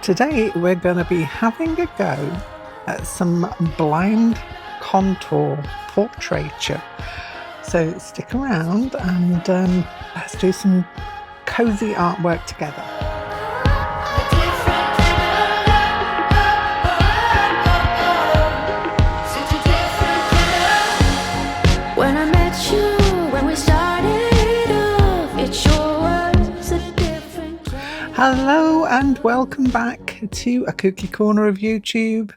Today we're going to be having a go at some blind contour portraiture. So stick around and let's do some cozy artwork together. When I met you, when we started off, it sure was a different kind. Hello and welcome back to a Kooky corner of YouTube.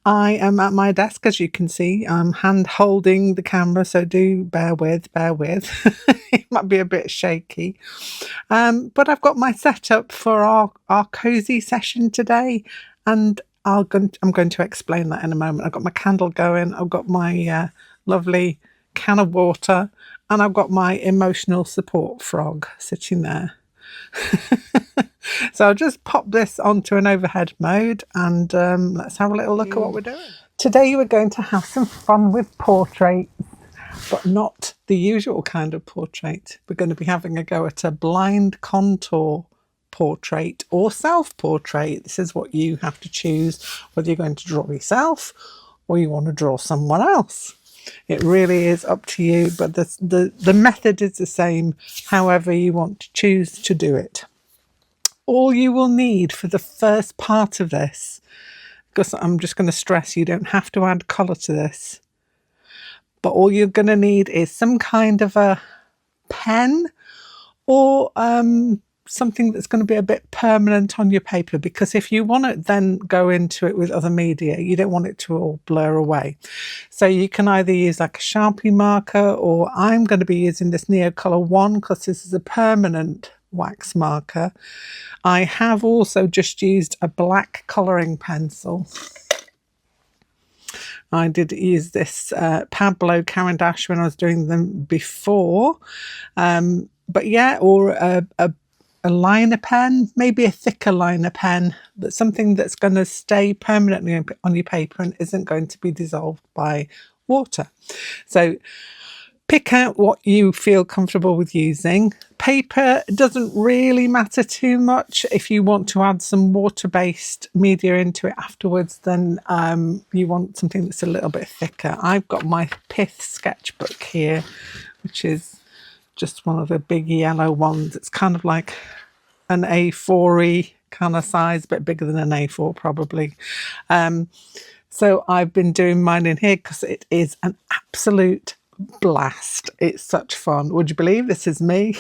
I am at my desk, as you can see. I'm hand holding the camera, so do bear with. It might be a bit shaky. But I've got my setup for our cozy session today, and I'm going to explain that in a moment. I've got my candle going, I've got my lovely can of water, and I've got my emotional support frog sitting there. So I'll just pop this onto an overhead mode and let's have a little look at what we're doing. Today we're going to have some fun with portraits, but not the usual kind of portrait. We're going to be having a go at a blind contour portrait or self-portrait. This is what you have to choose, whether you're going to draw yourself or you want to draw someone else. It really is up to you, but the method is the same, however you want to choose to do it. All you will need for the first part of this, because I'm just going to stress you don't have to add colour to this, but all you're going to need is some kind of a pen or something that's going to be a bit permanent on your paper, because if you want to then go into it with other media, you don't want it to all blur away. So you can either use like a Sharpie marker, or I'm going to be using this Neocolor 1 because this is a permanent wax marker. I have also just used a black colouring pencil. I did use this Pablo Caran-d'Ache when I was doing them before, but yeah, or a liner pen, maybe a thicker liner pen, but something that's going to stay permanently on your paper and isn't going to be dissolved by water. So pick out what you feel comfortable with using. Paper doesn't really matter too much. If you want to add some water-based media into it afterwards, then you want something that's a little bit thicker. I've got my Pith sketchbook here, which is just one of the big yellow ones. It's kind of like an A4-y kind of size, a bit bigger than an A4 probably. So I've been doing mine in here because it is an absolute blast. It's such fun. Would you believe this is me?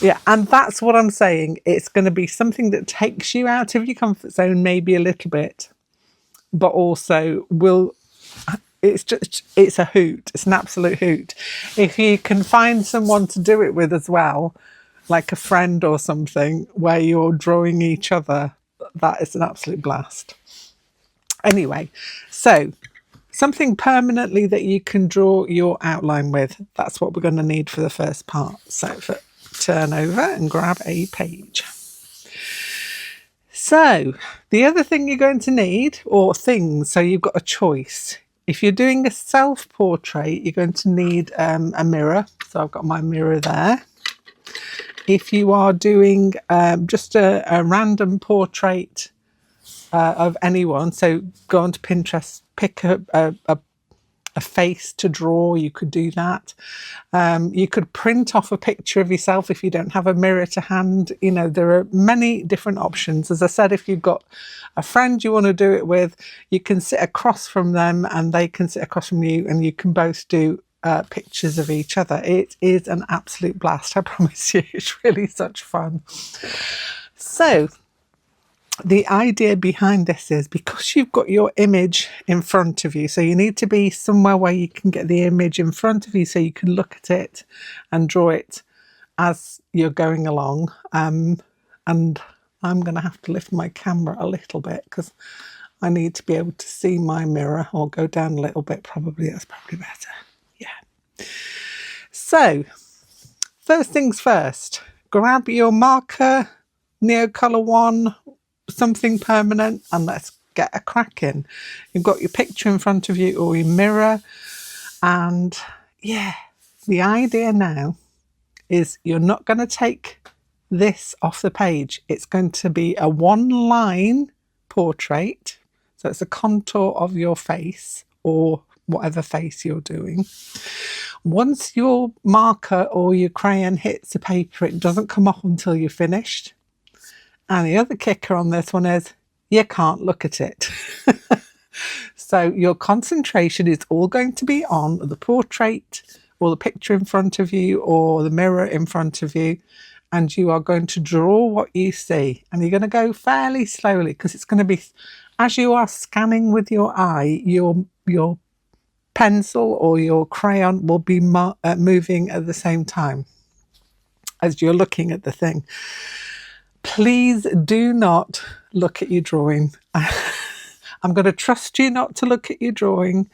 Yeah, and that's what I'm saying. It's going to be something that takes you out of your comfort zone maybe a little bit, but also it's a hoot. It's an absolute hoot. If you can find someone to do it with as well, like a friend or something, where you're drawing each other, that is an absolute blast. Anyway, so something permanently that you can draw your outline with. That's what we're going to need for the first part. So turn over and grab a page. So the other thing you're going to need, or things, so you've got a choice. If you're doing a self-portrait, you're going to need a mirror. So I've got my mirror there. If you are doing just a random portrait of anyone, so go onto Pinterest, pick a face to draw, you could do that. You could print off a picture of yourself if you don't have a mirror to hand. You know, there are many different options. As I said, if you've got a friend you want to do it with, you can sit across from them and they can sit across from you, and you can both do pictures of each other. It is an absolute blast, I promise you. It's really such fun. So the idea behind this is, because you've got your image in front of you, so you need to be somewhere where you can get the image in front of you so you can look at it and draw it as you're going along. And I'm going to have to lift my camera a little bit because I need to be able to see my mirror, or go down a little bit probably. That's probably better. Yeah. So first things first, grab your marker, Neocolor 1, something permanent, and let's get a crack in. You've got your picture in front of you or your mirror, and yeah, the idea now is you're not going to take this off the page. It's going to be a one-line portrait. So it's a contour of your face or whatever face you're doing. Once your marker or your crayon hits the paper, it doesn't come off until you're finished. And the other kicker on this one is you can't look at it. So your concentration is all going to be on the portrait or the picture in front of you or the mirror in front of you. And you are going to draw what you see. And you're going to go fairly slowly because it's going to be, as you are scanning with your eye, your pencil or your crayon will be moving at the same time as you're looking at the thing. Please do not look at your drawing. I'm going to trust you not to look at your drawing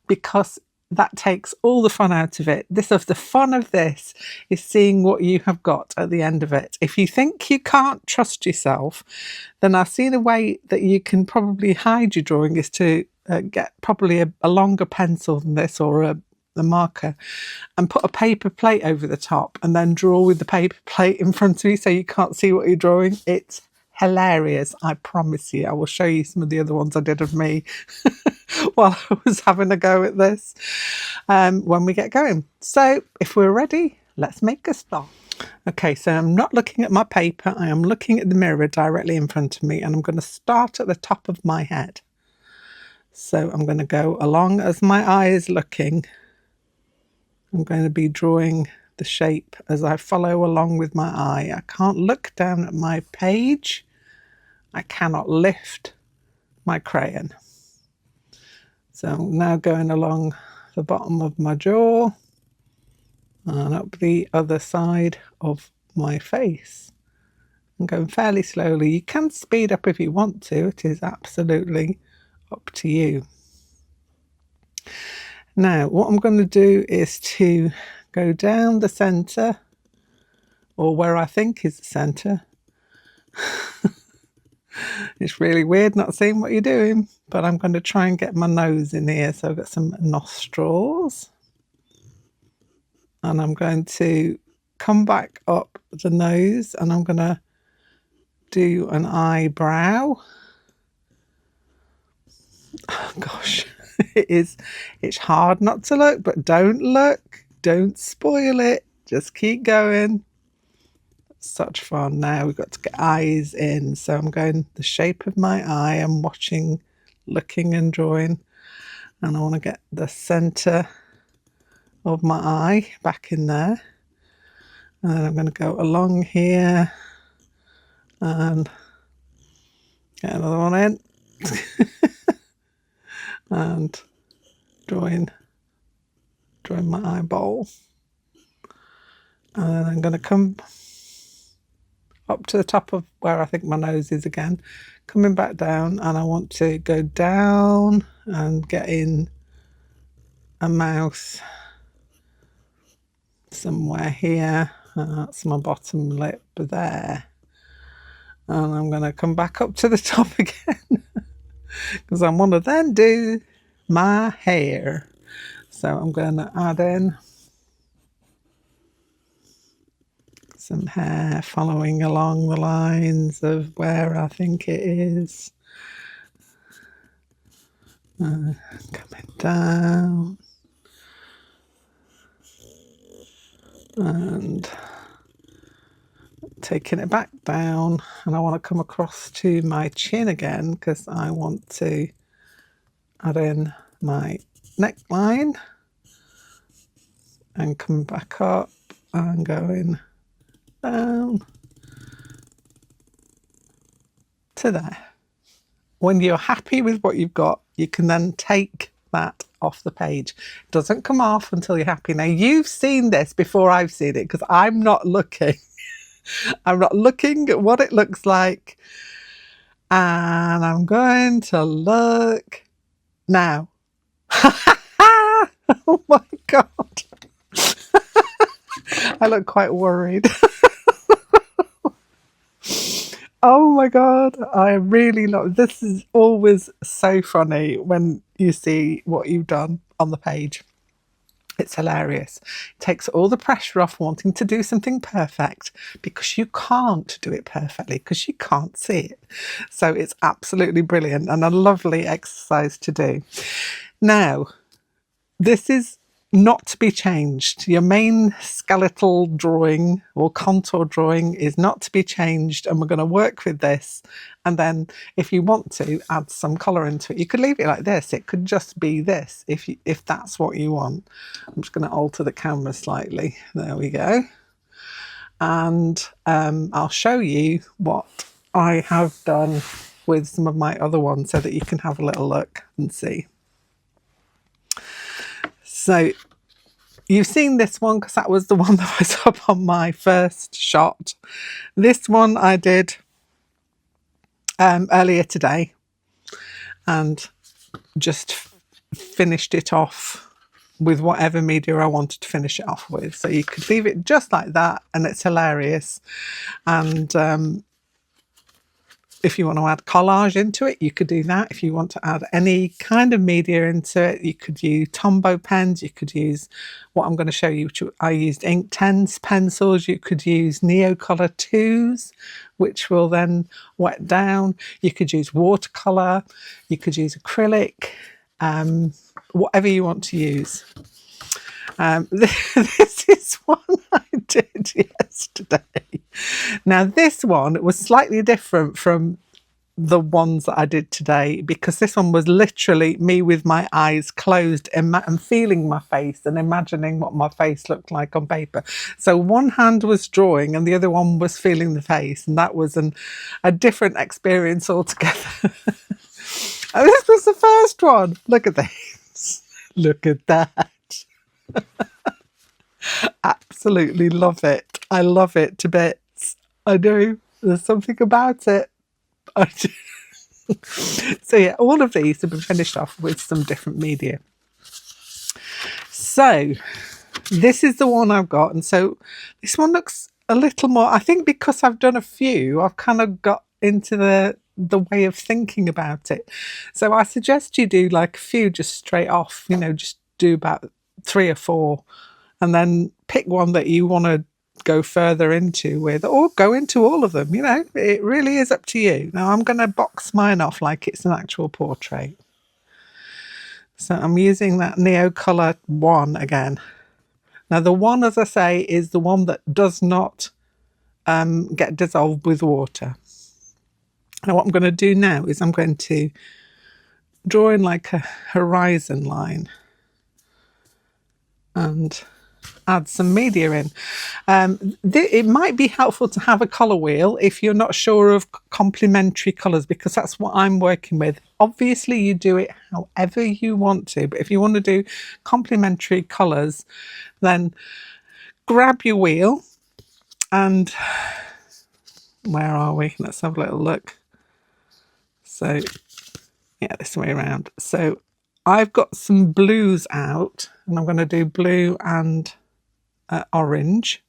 because that takes all the fun out of it. The fun of this is seeing what you have got at the end of it. If you think you can't trust yourself, then I see the way that you can probably hide your drawing is to get probably a longer pencil than this or a marker and put a paper plate over the top and then draw with the paper plate in front of you so you can't see what you're drawing. It's hilarious, I promise you. I will show you some of the other ones I did of me while I was having a go at this when we get going. So if we're ready, let's make a start. Okay, so I'm not looking at my paper, I am looking at the mirror directly in front of me, and I'm going to start at the top of my head. So I'm going to go along as my eye is looking. I'm going to be drawing the shape as I follow along with my eye. I can't look down at my page. I cannot lift my crayon. So I'm now going along the bottom of my jaw and up the other side of my face. I'm going fairly slowly. You can speed up if you want to. It is absolutely up to you. Now, what I'm going to do is to go down the centre, or where I think is the centre. It's really weird not seeing what you're doing, but I'm going to try and get my nose in here. So I've got some nostrils. And I'm going to come back up the nose and I'm going to do an eyebrow. Oh, gosh. It's hard not to look, but don't look, don't spoil it, just keep going. Such fun. Now we've got to get eyes in, so I'm going the shape of my eye. I'm watching, looking and drawing, and I want to get the center of my eye back in there, and then I'm going to go along here and get another one in. And drawing my eyeball, and then I'm going to come up to the top of where I think my nose is again, coming back down, and I want to go down and get in a mouth somewhere here. That's my bottom lip there, and I'm going to come back up to the top again because I want to then do my hair. So I'm going to add in some hair following along the lines of where I think it is. Coming down and taking it back down, and I want to come across to my chin again because I want to add in my neckline and come back up and going down to there. When you're happy with what you've got, you can then take that off the page. It doesn't come off until you're happy. Now, you've seen this before I've seen it because I'm not looking. I'm not looking at what it looks like, and I'm going to look now. Oh my God. I look quite worried. Oh my God, I really love this. Is always so funny when you see what you've done on the page. It's hilarious. It takes all the pressure off wanting to do something perfect, because you can't do it perfectly because you can't see it. So it's absolutely brilliant and a lovely exercise to do. Now, this is not to be changed. Your main skeletal drawing or contour drawing is not to be changed, and we're going to work with this. And then if you want to add some colour into it, you could leave it like this. It could just be this if that's what you want. I'm just going to alter the camera slightly. There we go. And I'll show you what I have done with some of my other ones so that you can have a little look and see. So you've seen this one because that was the one that was up on my first shot. This one I did earlier today and just finished it off with whatever media I wanted to finish it off with. So you could leave it just like that and it's hilarious. And if you want to add collage into it, you could do that. If you want to add any kind of media into it, you could use Tombow pens. You could use what I'm going to show you, which I used Inktense pencils. You could use Neocolor 2s, which will then wet down. You could use watercolor. You could use acrylic, whatever you want to use. This is one I did yesterday. Now this one was slightly different from the ones that I did today, because this one was literally me with my eyes closed and feeling my face and imagining what my face looked like on paper. So one hand was drawing and the other one was feeling the face, and that was a different experience altogether. And this was the first one. Look at this. Look at that. Absolutely love it. I love it to bits. I do. There's something about it. So yeah, all of these have been finished off with some different media. So this is the one I've got, and so this one looks a little more, I think because I've done a few, I've kind of got into the way of thinking about it. So I suggest you do like a few just straight off, you know, just do about 3 or 4 and then pick one that you want to go further into with, or go into all of them. You know, it really is up to you. Now I'm going to box mine off like it's an actual portrait. So I'm using that Neocolor 1 again. Now the one, as I say, is the one that does not get dissolved with water. Now what I'm going to do now is I'm going to draw in like a horizon line and add some media in. It might be helpful to have a colour wheel if you're not sure of complementary colours, because that's what I'm working with. Obviously you do it however you want to, but if you want to do complementary colours, then grab your wheel and where are we? Let's have a little look. So yeah, this way around. So I've got some blues out and I'm going to do blue and orange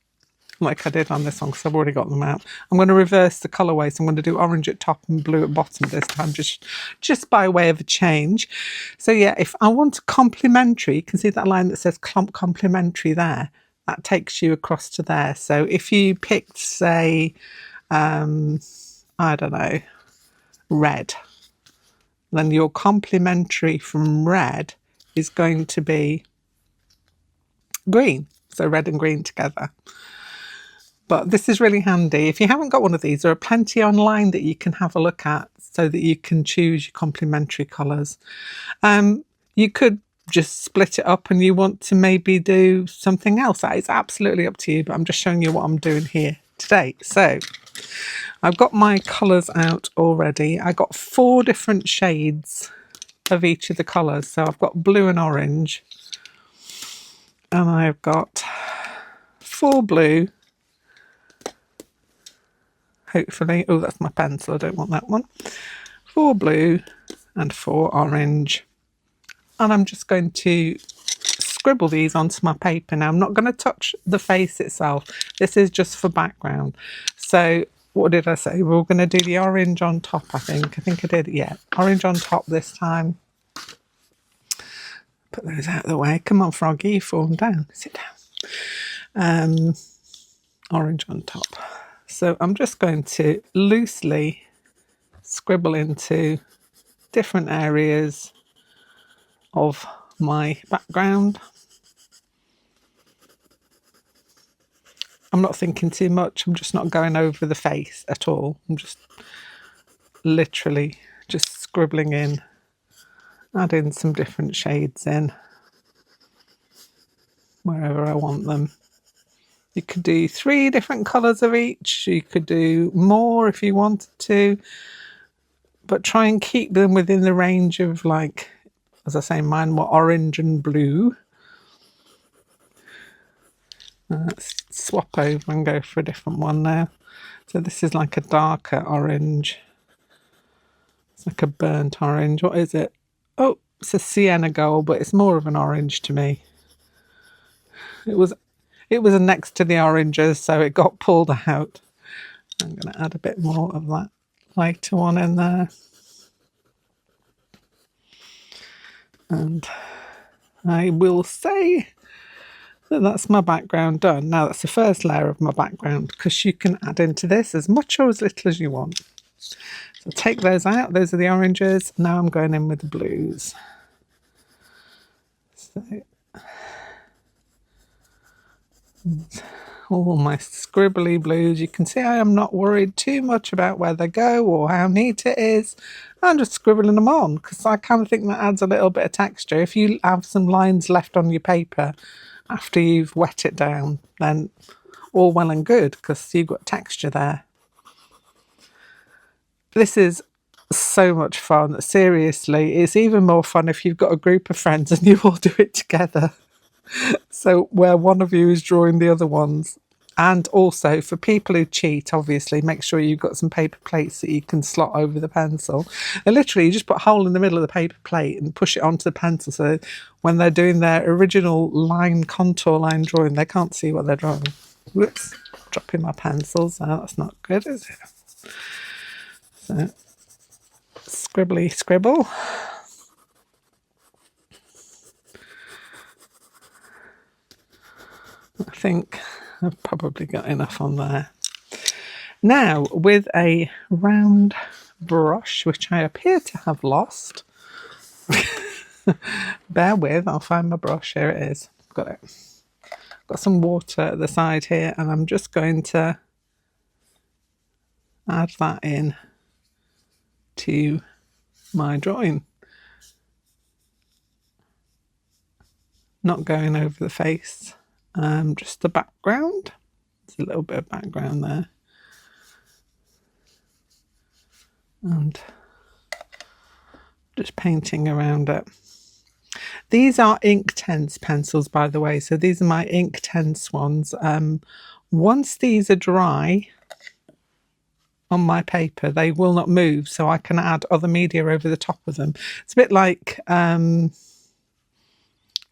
like I did on this one because I've already got them out. I'm going to reverse the colourway, so I'm going to do orange at top and blue at bottom this time, just by way of a change. So yeah, if I want a complementary, you can see that line that says complementary there, that takes you across to there. So if you picked, say, I don't know, red, then your complementary from red is going to be green. So red and green together. But this is really handy. If you haven't got one of these, there are plenty online that you can have a look at so that you can choose your complementary colours. You could just split it up and you want to maybe do something else. That is absolutely up to you, but I'm just showing you what I'm doing here today. So I've got my colours out already. I got 4 different shades of each of the colours. So I've got blue and orange. And I've got 4 blue, hopefully. Oh, that's my pencil, I don't want that one. 4 blue and 4 orange. And I'm just going to scribble these onto my paper. Now, I'm not going to touch the face itself. This is just for background. So what did I say? We're going to do the orange on top, I think. I think I did, yeah. Orange on top this time. put those out of the way. Come on, Froggy, you've fallen down. Sit down. Orange on top. So I'm just going to loosely scribble into different areas of my background. I'm not thinking too much. I'm just not going over the face at all. I'm just literally just scribbling in, adding some different shades in wherever I want them. You could do 3 different colours of each. You could do more if you wanted to, but try and keep them within the range of, like, as I say, mine were orange and blue. Let's swap over and go for a different one now. So this is like a darker orange. It's like a burnt orange. What is it? Oh, it's a sienna gold, but it's more of an orange to me. It was next to the oranges, so it got pulled out. I'm going to add a bit more of that lighter one in there. And I will say that that's my background done. Now that's the first layer of my background, because you can add into this as much or as little as you want. So take those out. Those are the oranges. Now I'm going in with the blues. So all my scribbly blues. You can see I am not worried too much about where they go or how neat it is. I'm just scribbling them on because I kind of think that adds a little bit of texture. If you have some lines left on your paper after you've wet it down, then all well and good, because you've got texture there. This is so much fun. Seriously, it's even more fun if you've got a group of friends and you all do it together. So where one of you is drawing the other ones. And also for people who cheat, obviously, make sure you've got some paper plates that you can slot over the pencil. And literally, you just put a hole in the middle of the paper plate and push it onto the pencil, so when they're doing their original contour line drawing, they can't see what they're drawing. Whoops, dropping my pencils. Oh, that's not good, is it? So, scribbly scribble. I think I've probably got enough on there. Now, with a round brush, which I appear to have lost, bear with, I'll find my brush. Here it is. Got it. Got some water at the side here, and I'm just going to add that in to my drawing. Not going over the face. Just the background. There's a little bit of background there. And just painting around it. These are Inktense pencils, by the way. So these are my Inktense ones. Once these are dry on my paper, they will not move. So I can add other media over the top of them. It's a bit like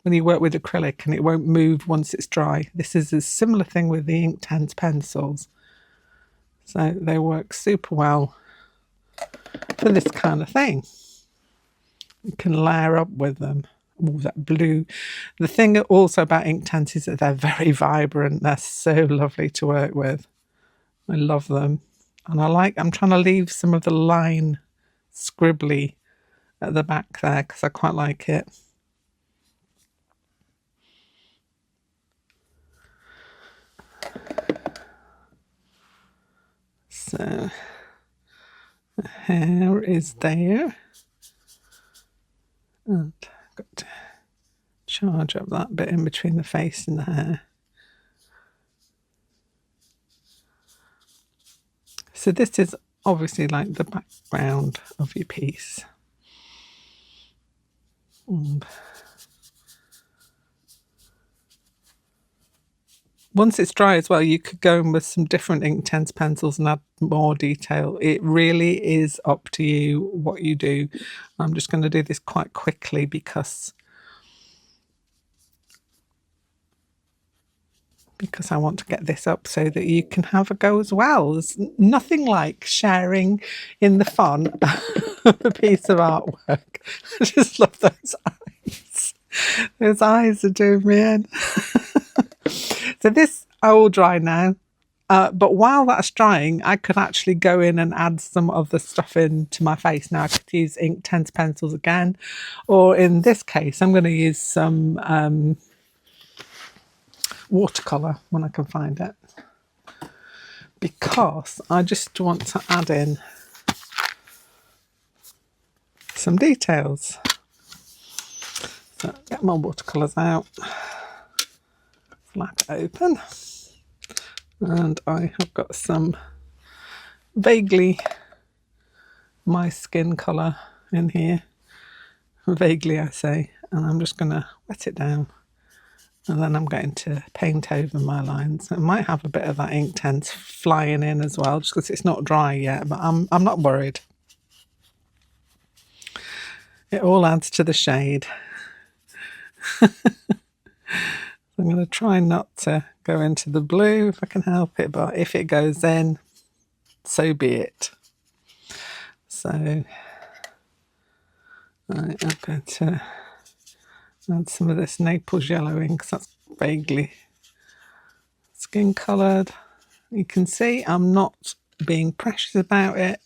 when you work with acrylic and it won't move once it's dry. This is a similar thing with the Inktense pencils. So they work super well for this kind of thing. You can layer up with them. Oh, that blue. The thing also about Inktense is that they're very vibrant. They're so lovely to work with. I love them. And I'm trying to leave some of the line scribbly at the back there because I quite like it. So the hair is there, and I've got to charge up that bit in between the face and the hair. So this is obviously like the background of your piece. And once it's dry as well, you could go in with some different Inktense pencils and add more detail. It really is up to you what you do. I'm just going to do this quite quickly because I want to get this up so that you can have a go as well. There's nothing like sharing in the fun of a piece of artwork. I just love those eyes. Those eyes are doing me in. So this I will dry now. But while that's drying, I could actually go in and add some of the stuff into my face. Now I could use Inktense pencils again, or in this case, I'm going to use some watercolour when I can find it, because I just want to add in some details. So get my watercolours out, flap it open. And I have got some vaguely my skin colour in here. Vaguely, I say. And I'm just going to wet it down. And then I'm going to paint over my lines. It might have a bit of that Inktense flying in as well, just because it's not dry yet. But I'm not worried. It all adds to the shade. I'm going to try not to go into the blue if I can help it, but if it goes in, so be it. So I'm going to add some of this Naples yellow in, because that's vaguely skin coloured. You can see I'm not being precious about it.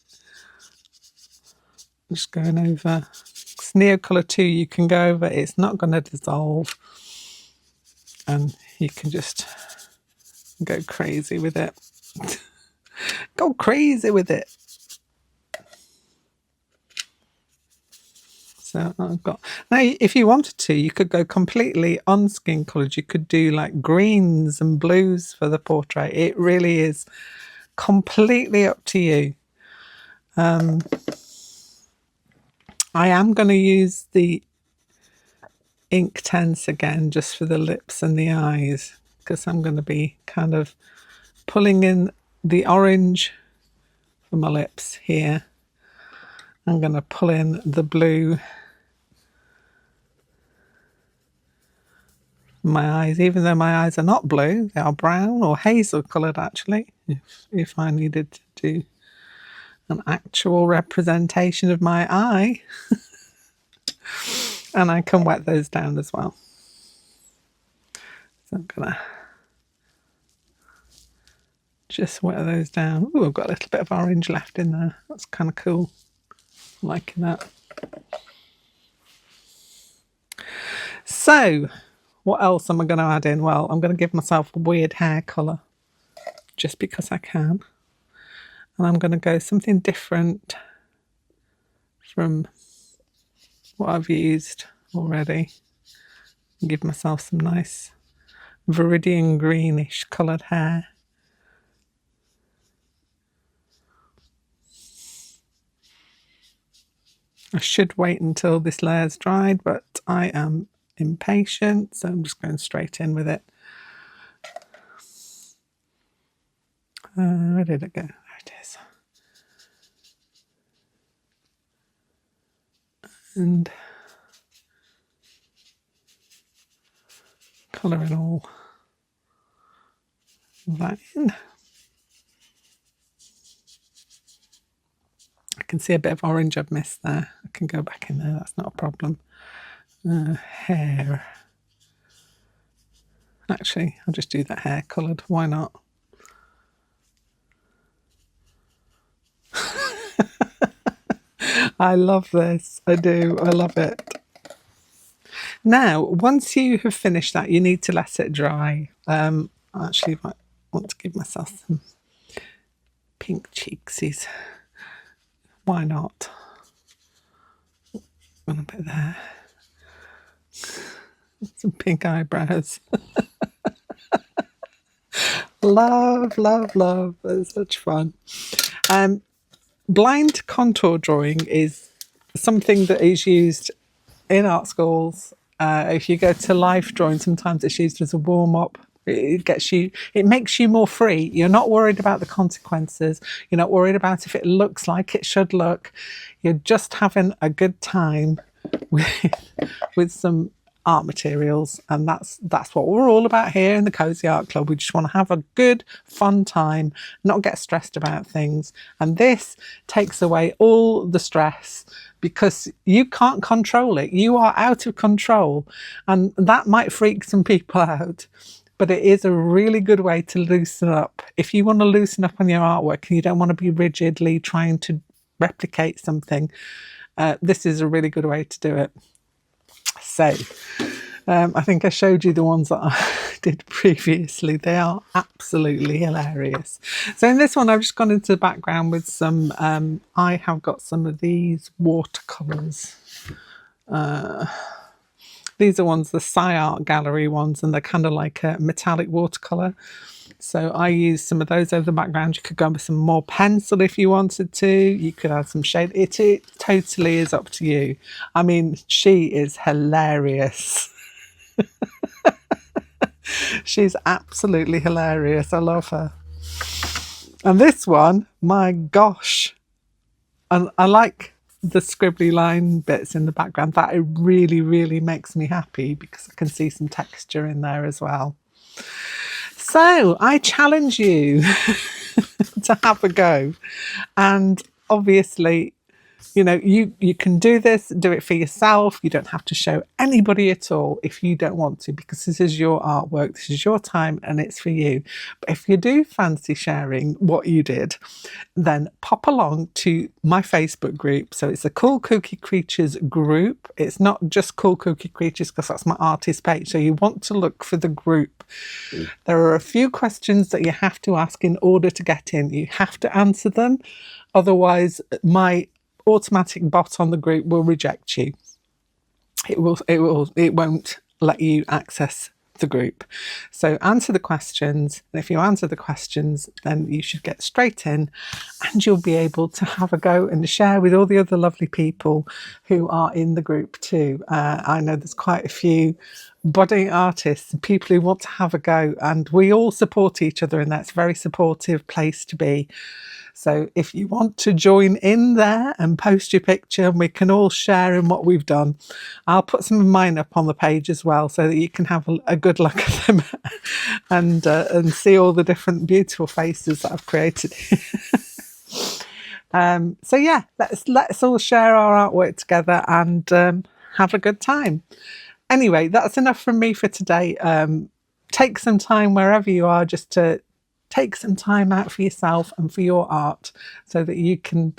I'm just going over. It's Neocolour 2, you can go over, it's not going to dissolve. And you can just go crazy with it. Go crazy with it. So I've got, now if you wanted to, you could go completely on skin colours. You could do like greens and blues for the portrait. It really is completely up to you. I am going to use the Inktense again just for the lips and the eyes, because I'm going to be kind of pulling in the orange for my lips here. I'm going to pull in the blue for my eyes, even though my eyes are not blue, they are brown or hazel coloured actually, if I needed to do an actual representation of my eye. And I can wet those down as well. So I'm gonna just wet those down. Oh, I've got a little bit of orange left in there. That's kind of cool. I'm liking that. So, what else am I going to add in? Well, I'm going to give myself a weird hair colour, just because I can. And I'm going to go something different from what I've used already. Give myself some nice viridian greenish coloured hair. I should wait until this layer's dried, but I am impatient, so I'm just going straight in with it. Where did it go? There it is. And colouring all that in. I can see a bit of orange I've missed there. I can go back in there, that's not a problem. Hair. Actually, I'll just do that hair coloured, why not? I love this, I do, I love it. Now, once you have finished that, you need to let it dry. I actually might want to give myself some pink cheeksies. Why not? And a bit there. Some pink eyebrows. Love, love, love. It's such fun. Blind contour drawing is something that is used in art schools. If you go to life drawing, sometimes it's used as a warm-up. It makes you more free. You're not worried about the consequences. You're not worried about if it looks like it should look. You're just having a good time with some art materials, and that's what we're all about here in the Cosy Art Club. We just want to have a good fun time, not get stressed about things, and this takes away all the stress because you can't control it. You are out of control, and that might freak some people out, but it is a really good way to loosen up. If you want to loosen up on your artwork and you don't want to be rigidly trying to replicate something, this is a really good way to do it. So I think I showed you the ones that I did previously. They are absolutely hilarious. So in this one, I've just gone into the background with some, I have got some of these watercolours. These are ones, the Art Gallery ones, and they're kind of like a metallic watercolour. So I used some of those over the background. You could go with some more pencil if you wanted to. You could add some shade. It totally is up to you. I mean, she is hilarious. She's absolutely hilarious. I love her. And this one, my gosh. And I like the scribbly line bits in the background. That it really, really makes me happy because I can see some texture in there as well. So I challenge you to have a go, and obviously, you know, you can do this, do it for yourself. You don't have to show anybody at all if you don't want to, because this is your artwork, this is your time, and it's for you. But if you do fancy sharing what you did, then pop along to my Facebook group. So it's the Cool Kooky Creatures group. It's not just Cool Kooky Creatures because that's my artist page. So you want to look for the group. There are a few questions that you have to ask in order to get in. You have to answer them. Otherwise, my automatic bot on the group will reject you. It won't let you access the group. So answer the questions, and if you answer the questions, then you should get straight in, and you'll be able to have a go and share with all the other lovely people who are in the group too. I know there's quite a few budding artists and people who want to have a go, and we all support each other, and that's a very supportive place to be. So if you want to join in there and post your picture, and we can all share in what we've done, I'll put some of mine up on the page as well, so that you can have a good look at them and see all the different beautiful faces that I've created. So yeah, let's all share our artwork together and have a good time. Anyway, that's enough from me for today. Take some time wherever you are just to take some time out for yourself and for your art, so that you can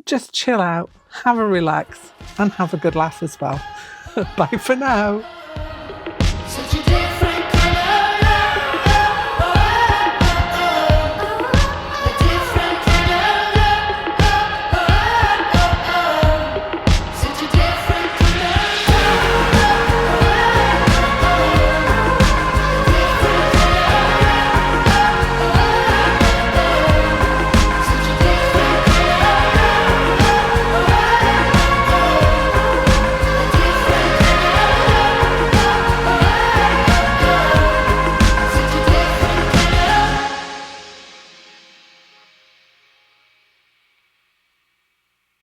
just chill out, have a relax, and have a good laugh as well. Bye for now.